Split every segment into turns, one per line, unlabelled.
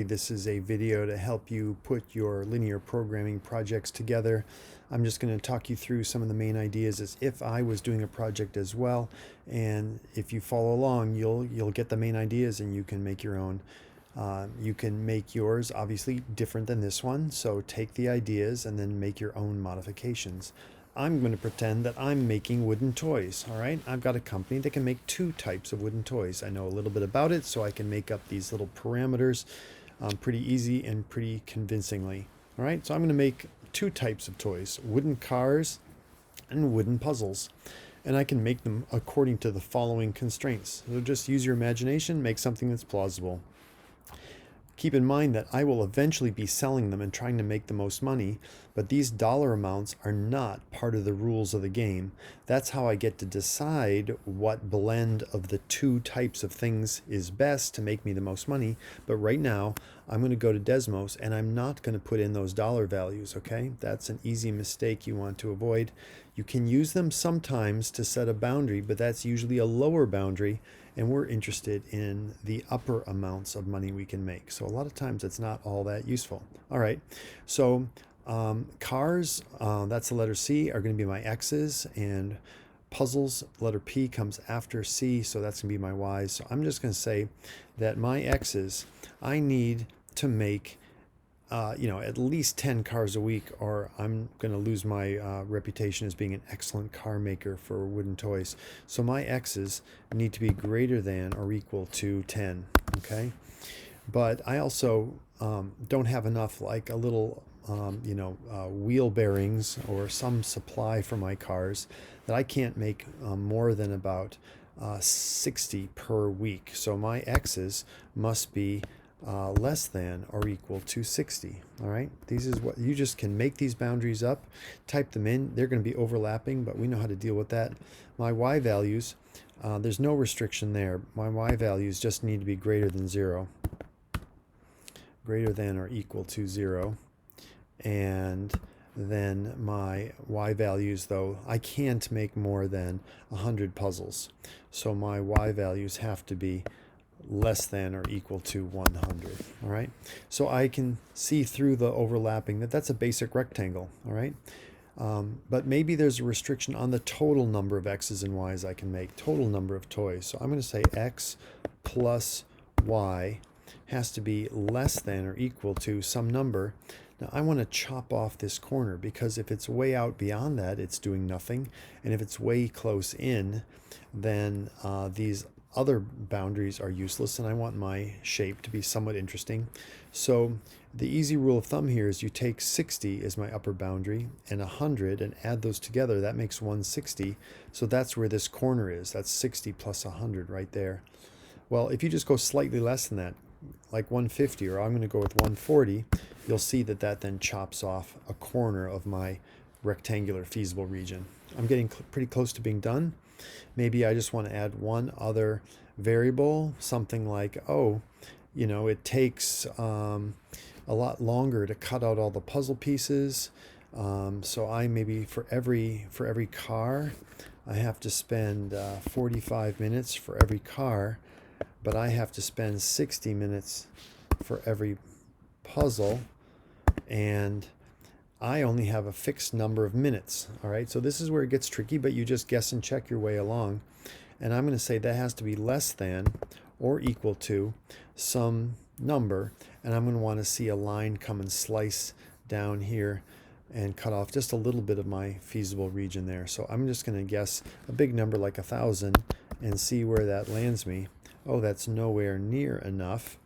This is a video to help you put your linear programming projects together. I'm just going to talk you through some of the main ideas as if I was doing a project as well. And if you follow along, you'll get the main ideas and you can make your own. You can make yours obviously different than this one. So take the ideas and then make your own modifications. I'm going to pretend that I'm making wooden toys. All right, I've got a company that can make two types of wooden toys. I know a little bit about it, so I can make up these little parameters pretty easy and pretty convincingly. All right, so I'm going to make two types of toys: wooden cars and wooden puzzles. And I can make them according to the following constraints. So just use your imagination, make something that's plausible. Keep in mind that I will eventually be selling them and trying to make the most money, but these dollar amounts are not part of the rules of the game. That's how I get to decide what blend of the two types of things is best to make me the most money. But right now, I'm going to go to Desmos and I'm not going to put in those dollar values, okay? That's an easy mistake you want to avoid. You can use them sometimes to set a boundary, but that's usually a lower boundary, and we're interested in the upper amounts of money we can make. So a lot of times it's not all that useful. All right, so cars, that's the letter C, are going to be my X's, and puzzles, letter P comes after C, so that's going to be my Y's. So I'm just going to say that my X's, I need to make at least 10 cars a week, or I'm going to lose my reputation as being an excellent car maker for wooden toys. So my X's need to be greater than or equal to 10, okay? But I also don't have enough, like a little, wheel bearings or some supply for my cars, that I can't make more than about 60 per week. So my X's must be less than or equal to 60. All right, these is what you just can make these boundaries up, type them in. They're going to be overlapping, but we know how to deal with that. My Y values, there's no restriction there. My Y values just need to be greater than 0, greater than or equal to 0. And then my Y values, though, I can't make more than 100 puzzles. So my Y values have to be less than or equal to 100. All right, so I can see through the overlapping that that's a basic rectangle. All right, but maybe there's a restriction on the total number of X's and Y's I can make, total number of toys. So I'm going to say X plus Y has to be less than or equal to some number. Now I want to chop off this corner, because if it's way out beyond that, it's doing nothing. And if it's way close in, then these other boundaries are useless, and I want my shape to be somewhat interesting. So the easy rule of thumb here is you take 60 as my upper boundary and 100 and add those together. That makes 160. So that's where this corner is. That's 60 plus 100 right there. Well, if you just go slightly less than that, like 150, or I'm going to go with 140, you'll see that that then chops off a corner of my rectangular feasible region. I'm getting pretty close to being done. Maybe I just want to add one other variable, something like, it takes a lot longer to cut out all the puzzle pieces. So I maybe for every car, I have to spend 45 minutes for every car, but I have to spend 60 minutes for every puzzle, and I only have a fixed number of minutes. All right, so this is where it gets tricky, but you just guess and check your way along. And I'm going to say that has to be less than or equal to some number, and I'm going to want to see a line come and slice down here and cut off just a little bit of my feasible region there. So I'm just going to guess a big number like 1,000 and see where that lands me. Oh, that's nowhere near enough.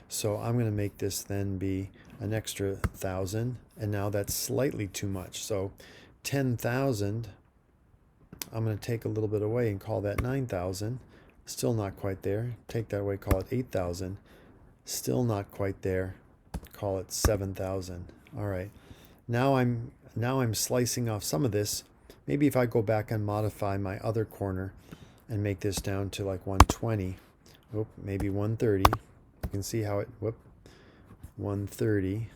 So I'm going to make this then be an extra 1,000, and now that's slightly too much. So 10,000, I'm going to take a little bit away and call that 9,000. Still not quite there. Take that away, call it 8,000. Still not quite there. Call it 7,000. All right. Now I'm slicing off some of this. Maybe if I go back and modify my other corner and make this down to like 120, maybe 130. You can see how it, 130.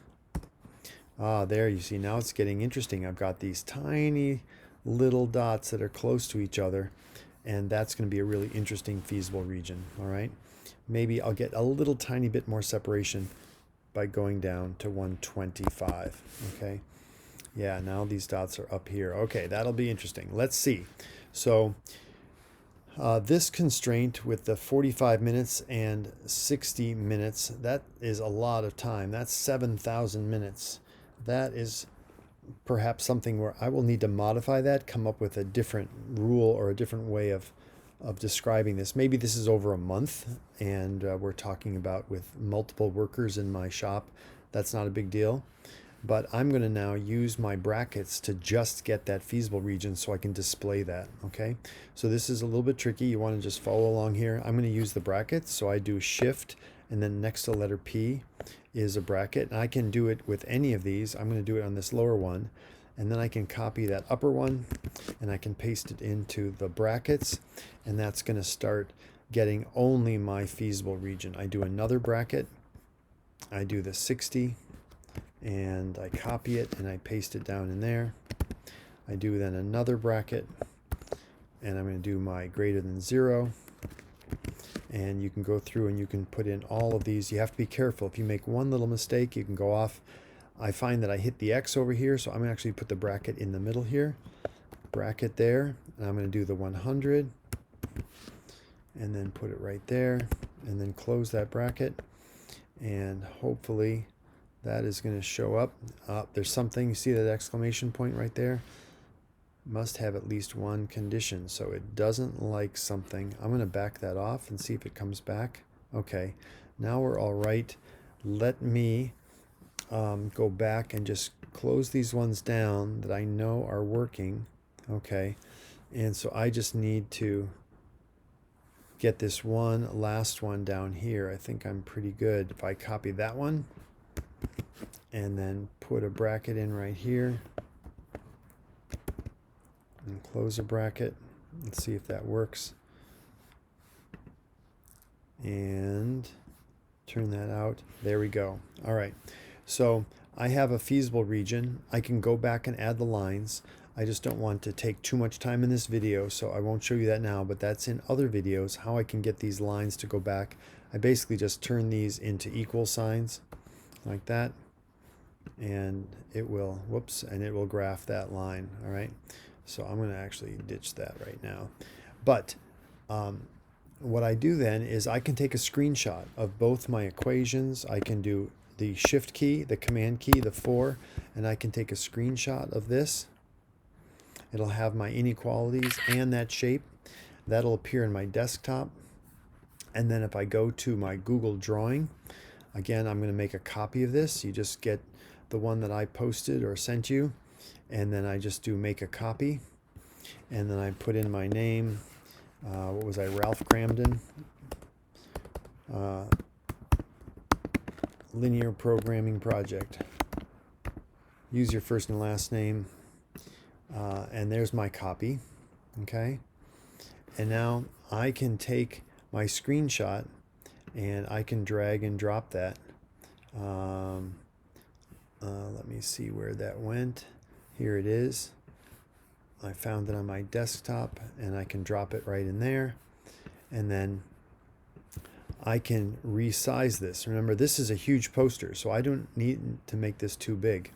There you see, now it's getting interesting. I've got these tiny little dots that are close to each other, and that's going to be a really interesting feasible region. All right, maybe I'll get a little tiny bit more separation by going down to 125. Okay. Yeah, now these dots are up here. Okay, that'll be interesting. Let's see. So this constraint with the 45 minutes and 60 minutes, that is a lot of time. That's 7,000 minutes. That is perhaps something where I will need to modify that, come up with a different rule or a different way of describing this. Maybe this is over a month and we're talking about with multiple workers in my shop. That's not a big deal. But I'm going to now use my brackets to just get that feasible region so I can display that. Okay, so this is a little bit tricky. You want to just follow along here. I'm going to use the brackets. So I do shift and then next to the letter P is a bracket. And I can do it with any of these. I'm going to do it on this lower one. And then I can copy that upper one and I can paste it into the brackets. And that's going to start getting only my feasible region. I do another bracket. I do the 60. And I copy it and I paste it down in there. I do then another bracket and I'm going to do my greater than 0. And you can go through and you can put in all of these. You have to be careful. If you make one little mistake, you can go off. I find that I hit the X over here, so I'm going to actually put the bracket in the middle here. Bracket there, and I'm going to do the 100 and then put it right there and then close that bracket, and hopefully that is going to show up. There's something, you see that exclamation point right there? Must have at least one condition, so it doesn't like something. I'm going to back that off and see if it comes back. Okay, now we're all right. Let me go back and just close these ones down that I know are working. Okay, and so I just need to get this last one down here. I think I'm pretty good. If I copy that one and then put a bracket in right here and close a bracket, let's see if that works, and turn that out. There we go. All right, so I have a feasible region. I can go back and add the lines. I just don't want to take too much time in this video, so I won't show you that now, but that's in other videos, how I can get these lines to go back. I basically just turn these into equal signs like that, and it will, whoops, and it will graph that line. All right, so I'm going to actually ditch that right now. But what I do then is I can take a screenshot of both my equations. I can do the shift key, the command key, the 4, and I can take a screenshot of this. It'll have my inequalities and that shape. That'll appear in my desktop. And then if I go to my Google Drawing, again, I'm going to make a copy of this. You just get the one that I posted or sent you, and then I just do make a copy. And then I put in my name. What was I? Ralph Cramden. Linear Programming Project. Use your first and last name. And there's my copy. Okay. And now I can take my screenshot and I can drag and drop that. Let me see where that went. Here it is. I found it on my desktop and I can drop it right in there. And then I can resize this. Remember, this is a huge poster, so I don't need to make this too big.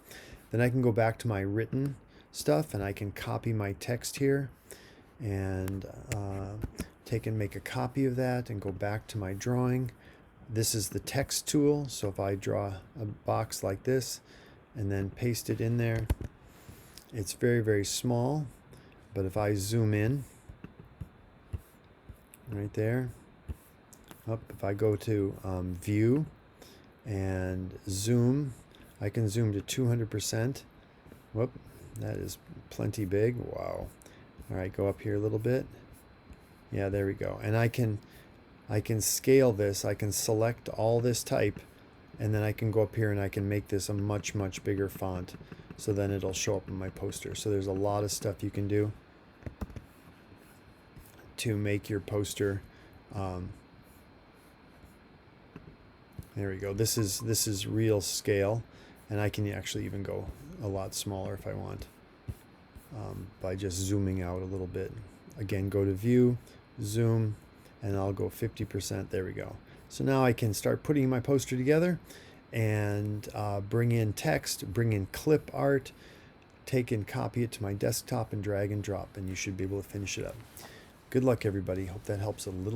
Then I can go back to my written stuff and I can copy my text here and take and make a copy of that and go back to my drawing. This is the text tool, so if I draw a box like this and then paste it in there, it's very, very small, but if I zoom in right there, if I go to view and zoom, I can zoom to 200%. Whoop, that is plenty big. Wow. All right, go up here a little bit. Yeah, there we go. And I can scale this. I can select all this type, and then I can go up here and I can make this a much, much bigger font. So then it'll show up in my poster. So there's a lot of stuff you can do to make your poster. There we go. This is real scale, and I can actually even go a lot smaller if I want, by just zooming out a little bit. Again, go to view, zoom, and I'll go 50%. There we go. So now I can start putting my poster together, and bring in text, bring in clip art, take and copy it to my desktop and drag and drop, and you should be able to finish it up. Good luck, everybody. Hope that helps a little.